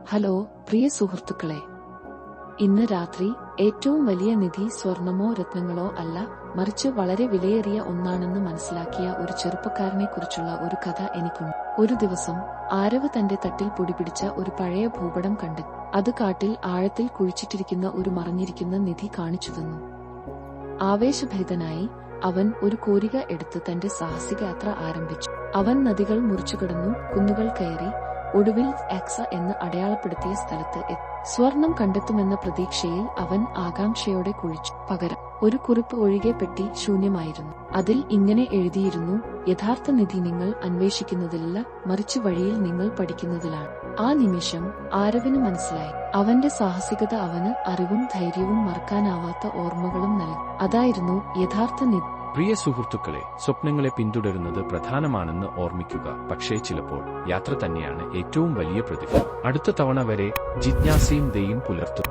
Hello പ്രിയ സുഹൃത്തുക്കളെ, ഇന്ന് രാത്രി ഏറ്റവും വലിയ നിധി സ്വർണമോ രത്നങ്ങളോ അല്ല, മറിച്ച് വളരെ വിലയേറിയ ഒന്നാണെന്ന് മനസ്സിലാക്കിയ ഒരു ചെറുപ്പക്കാരനെക്കുറിച്ചുള്ള ഒരു കഥ എനിക്കുണ്ട്. ഒരു ദിവസം ആരവ് തന്റെ തട്ടിൽ പൊടിപിടിച്ച ഒരു പഴയ ഭൂപടം കണ്ടെത്തി. അത് കാട്ടിൽ ആഴത്തിൽ കുഴിച്ചിട്ടിരിക്കുന്ന ഒരു മറഞ്ഞിരിക്കുന്ന നിധി കാണിച്ചു തന്നു. ആവേശഭരിതനായി അവൻ ഒരു കോരിക എടുത്ത് തന്റെ സാഹസികയാത്ര ആരംഭിച്ചു. അവൻ നദികൾ മുറിച്ചുകടന്നു, കുന്നുകൾ കയറി, ഒടുവിൽ എക്സ എന്ന് അടയാളപ്പെടുത്തിയ സ്ഥലത്ത് എത്തി. സ്വർണം കണ്ടെത്തുമെന്ന പ്രതീക്ഷയിൽ അവൻ ആകാംക്ഷയോടെ കുഴിച്ചു. പകരം ഒരു കുറിപ്പ് ഒഴികെ പെട്ടി ശൂന്യമായിരുന്നു. അതിൽ ഇങ്ങനെ എഴുതിയിരുന്നു: യഥാർത്ഥ നിധി നിങ്ങൾ അന്വേഷിക്കുന്നതിലല്ല, മറിച്ച് വഴിയിൽ നിങ്ങൾ പഠിക്കുന്നതിലാണ്. ആ നിമിഷം ആരവിന് മനസ്സിലായി, അവന്റെ സാഹസികത അവന് അറിവും ധൈര്യവും മറക്കാനാവാത്ത ഓർമ്മകളും നൽകി. അതായിരുന്നു യഥാർത്ഥ നിധി. പ്രിയ സുഹൃത്തുക്കളെ, സ്വപ്നങ്ങളെ പിന്തുടരുന്നത് പ്രധാനമാണെന്ന് ഓർമ്മിക്കുക. പക്ഷേ ചിലപ്പോൾ യാത്ര തന്നെയാണ് ഏറ്റവും വലിയ പ്രതിഫലം. അടുത്ത തവണ വരെ ജിജ്ഞാസയും ദയയും പുലർത്തുക.